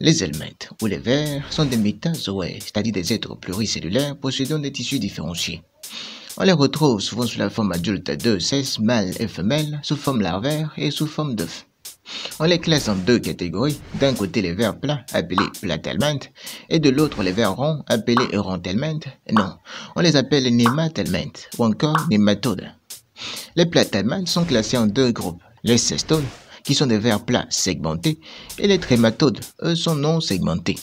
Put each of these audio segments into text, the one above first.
Les helmintes, ou les vers, sont des métazoaires, c'est-à-dire des êtres pluricellulaires possédant des tissus différenciés. On les retrouve souvent sous la forme adulte à deux sexes, mâles et femelles, sous forme larvaire et sous forme d'œuf. On les classe en deux catégories, d'un côté les vers plats, appelés platelmintes, et de l'autre les vers ronds, appelés rondelmintes. Non, on les appelle nématelmintes, ou encore nématodes. Les platelmintes sont classés en deux groupes, les cestodes, qui sont des vers plats segmentés, et les trématodes, eux, sont non segmentés.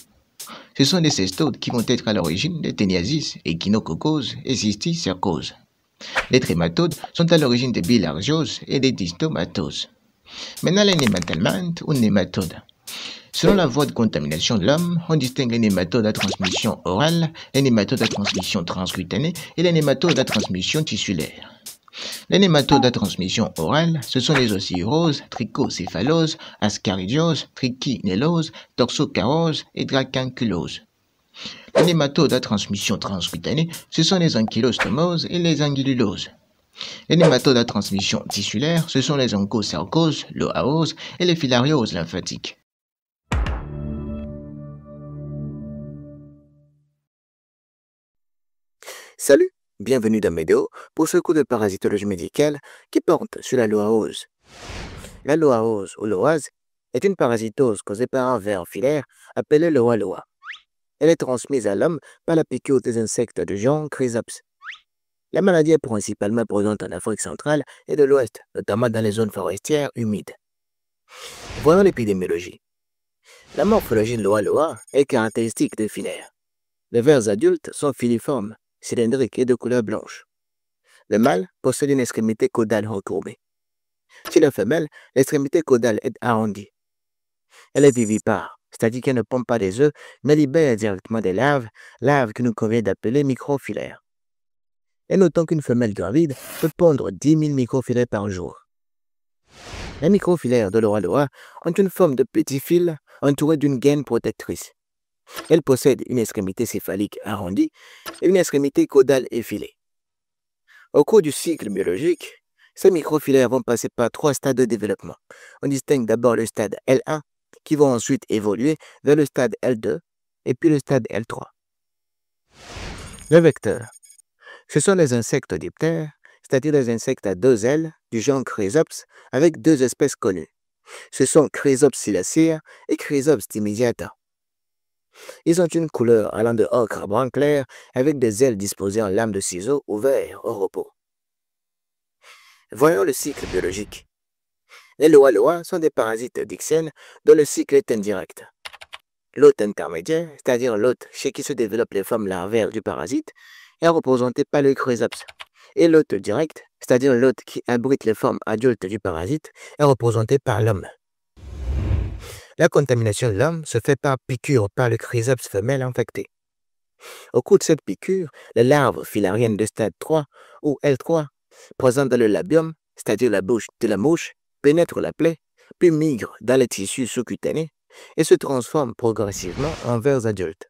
Ce sont des cestodes qui vont être à l'origine des téniasis, échinococoses et cysticercoses. Les trématodes sont à l'origine des bilargioses et des distomatoses. Maintenant, les nématelmintes ou nématodes. Selon la voie de contamination de l'homme, on distingue les nématodes à transmission orale, les nématodes à transmission transcutanée et les nématodes à transmission tissulaire. Les nématodes à transmission orale, ce sont les ocirrhoses, trichocéphaloses, ascaridioses, trichinelloses, toxocaroses et dracunculoses. Les nématodes à transmission transcutanée, ce sont les ankylostomoses et les angululoses. Les nématodes à transmission tissulaire, ce sont les onchocercoses, l'oaose et les filarioses lymphatiques. Salut, bienvenue dans Médéo pour ce cours de parasitologie médicale qui porte sur la loaose. La loaose ou loase est une parasitose causée par un ver filaire appelé loa-loa. Elle est transmise à l'homme par la piqûre des insectes du genre Chrysops. La maladie est principalement présente en Afrique centrale et de l'Ouest, notamment dans les zones forestières humides. Voyons l'épidémiologie. La morphologie de loa-loa est caractéristique des filaires. Les vers adultes sont filiformes, cylindriques et de couleur blanche. Le mâle possède une extrémité caudale recourbée. Chez la femelle, l'extrémité caudale est arrondie. Elle est vivipare, c'est-à-dire qu'elle ne pond pas des œufs, mais libère directement des larves que nous convient d'appeler microfilaires. Et notons qu'une femelle gravide peut pondre 10 000 microfilaires par jour. Les microfilaires de loa-loa ont une forme de petit fil entouré d'une gaine protectrice. Elles possèdent une extrémité céphalique arrondie et une extrémité caudale effilée. Au cours du cycle biologique, ces microfilaires vont passer par 3 stades de développement. On distingue d'abord le stade L1, qui va ensuite évoluer vers le stade L2 et puis le stade L3. Le vecteur. Ce sont les insectes diptères, c'est-à-dire les insectes à 2 ailes du genre Chrysops avec 2 espèces connues. Ce sont Chrysops silacea et Chrysops timisiata. Ils ont une couleur allant de ocre à brun clair avec des ailes disposées en lame de ciseaux ouvertes au repos. Voyons le cycle biologique. Les loa-loa sont des parasites dixènes dont le cycle est indirect. L'hôte intermédiaire, c'est-à-dire l'hôte chez qui se développent les formes larvaires du parasite, est représenté par le Chrysops. Et l'hôte direct, c'est-à-dire l'hôte qui abrite les formes adultes du parasite, est représenté par l'homme. La contamination de l'homme se fait par piqûre par le Chrysops femelle infecté. Au cours de cette piqûre, les larves filariennes de stade 3 ou L3, présentes dans le labium, c'est-à-dire la bouche de la mouche, pénètrent la plaie, puis migrent dans les tissus sous-cutanés et se transforment progressivement en vers adultes.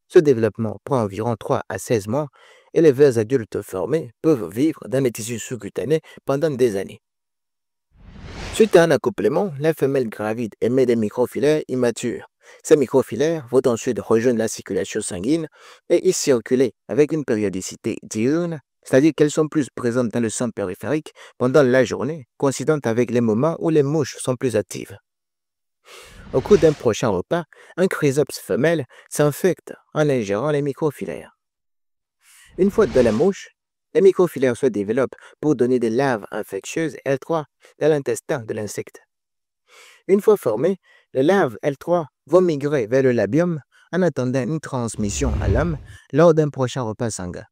Ce développement prend environ 3 à 16 mois et les vers adultes formés peuvent vivre dans les tissus sous-cutanés pendant des années. Suite à un accouplement, la femelle gravide émet des microfilaires immatures. Ces microfilaires vont ensuite rejoindre la circulation sanguine et y circuler avec une périodicité diurne, c'est-à-dire qu'elles sont plus présentes dans le sang périphérique pendant la journée, coïncidente avec les moments où les mouches sont plus actives. Au cours d'un prochain repas, un Chrysops femelle s'infecte en ingérant les microfilaires. Une fois dans la mouche, les microfilaires se développent pour donner des larves infectieuses L3 dans l'intestin de l'insecte. Une fois formées, les larves L3 vont migrer vers le labium en attendant une transmission à l'homme lors d'un prochain repas sanguin.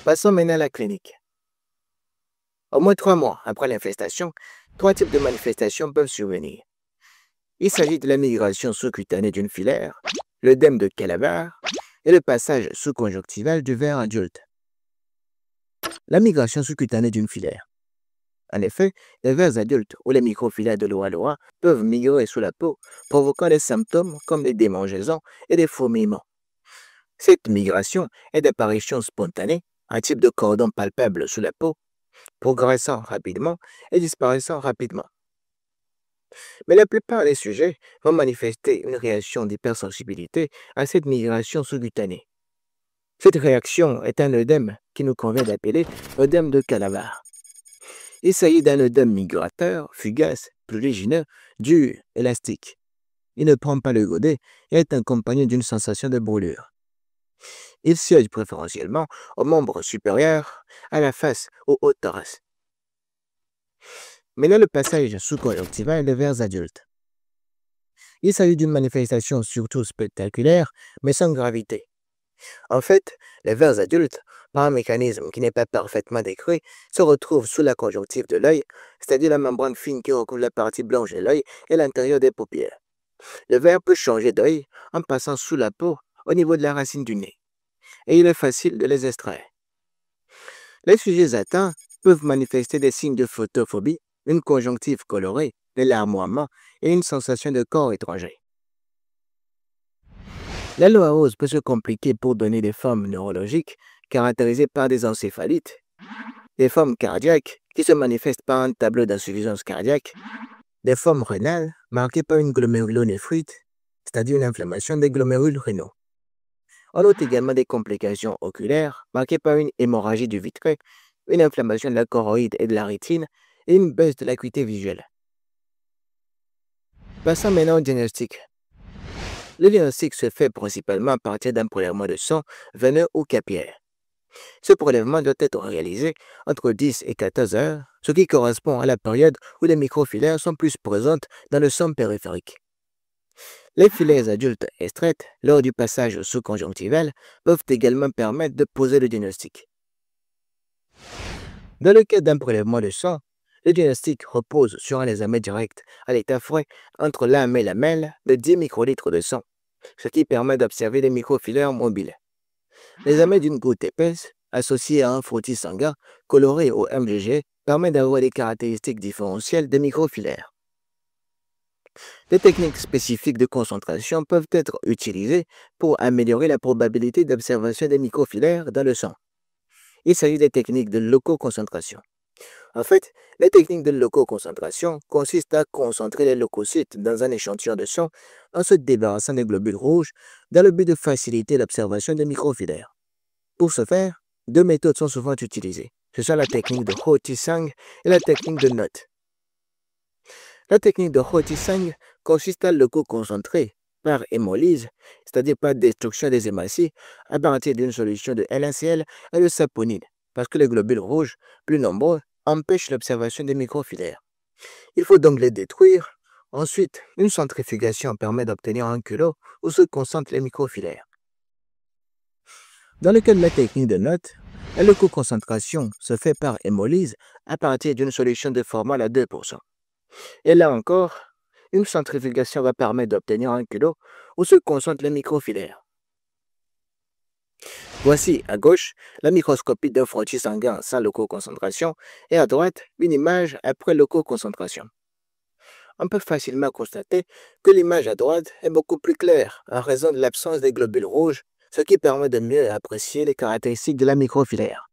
Passons maintenant à la clinique. Au moins 3 mois après l'infestation, 3 types de manifestations peuvent survenir. Il s'agit de la migration sous-cutanée d'une filaire, l'œdème de Calabar et le passage sous-conjonctival du ver adulte. La migration sous-cutanée d'une filaire. En effet, les vers adultes ou les microfilaires de loa-loa peuvent migrer sous la peau, provoquant des symptômes comme des démangeaisons et des fourmillements. Cette migration est d'apparition spontanée, un type de cordon palpable sous la peau, progressant rapidement et disparaissant rapidement. Mais la plupart des sujets vont manifester une réaction d'hypersensibilité à cette migration sous-cutanée. Cette réaction est un œdème qui nous convient d'appeler œdème de Calabar. Il s'agit d'un œdème migrateur, fugace, prurigineux, dur, élastique. Il ne prend pas le godet et est accompagné d'une sensation de brûlure. Il siège préférentiellement aux membres supérieurs, à la face, au haut thorax. Maintenant, le passage sous-conjonctival des vers adultes. Il s'agit d'une manifestation surtout spectaculaire, mais sans gravité. En fait, les vers adultes, par un mécanisme qui n'est pas parfaitement décrit, se retrouvent sous la conjonctive de l'œil, c'est-à-dire la membrane fine qui recouvre la partie blanche de l'œil et l'intérieur des paupières. Le ver peut changer d'œil en passant sous la peau au niveau de la racine du nez, et il est facile de les extraire. Les sujets atteints peuvent manifester des signes de photophobie, une conjonctive colorée, des larmoiements et une sensation de corps étranger. La loarose peut se compliquer pour donner des formes neurologiques caractérisées par des encéphalites, des formes cardiaques qui se manifestent par un tableau d'insuffisance cardiaque, des formes rénales marquées par une glomérulonéphrite, c'est-à-dire une inflammation des glomérules rénaux. On note également des complications oculaires marquées par une hémorragie du vitré, une inflammation de la choroïde et de la rétine et une baisse de l'acuité visuelle. Passons maintenant au diagnostic. Le diagnostic se fait principalement à partir d'un prélèvement de sang veineux ou capillaire. Ce prélèvement doit être réalisé entre 10 et 14 heures, ce qui correspond à la période où les microfilaires sont plus présentes dans le sang périphérique. Les filaires adultes extraites lors du passage sous-conjonctival peuvent également permettre de poser le diagnostic. Dans le cas d'un prélèvement de sang, le diagnostic repose sur un examen direct à l'état frais entre l'âme et lamelle de 10 microlitres de sang, ce qui permet d'observer les microfilaires mobiles. L'examen d'une goutte épaisse, associée à un frottis sanguin coloré au MGG, permet d'avoir des caractéristiques différentielles des microfilaires. Des techniques spécifiques de concentration peuvent être utilisées pour améliorer la probabilité d'observation des microfilaires dans le sang. Il s'agit des techniques de lococoncentration. En fait, les techniques de lococoncentration consistent à concentrer les leucocytes dans un échantillon de sang en se débarrassant des globules rouges dans le but de faciliter l'observation des microfilaires. Pour ce faire, deux méthodes sont souvent utilisées. Ce sont la technique de Hooti-Sang et la technique de Knott. La technique de Hooti-Sang consiste à leucoconcentrer par hémolyse, c'est-à-dire par destruction des hématies, à partir d'une solution de NaCl et de saponine, parce que les globules rouges, plus nombreux, empêchent l'observation des microfilaires. Il faut donc les détruire. Ensuite, une centrifugation permet d'obtenir un culot où se concentrent les microfilaires. Dans le cas de la technique de Knott, la leucoconcentration se fait par hémolyse à partir d'une solution de formol à 2%. Et là encore, une centrifugation va permettre d'obtenir un culot où se concentrent les microfilaires. Voici à gauche la microscopie d'un frottis sanguin sans leucoconcentration et à droite une image après leucoconcentration. On peut facilement constater que l'image à droite est beaucoup plus claire en raison de l'absence des globules rouges, ce qui permet de mieux apprécier les caractéristiques de la microfilaire.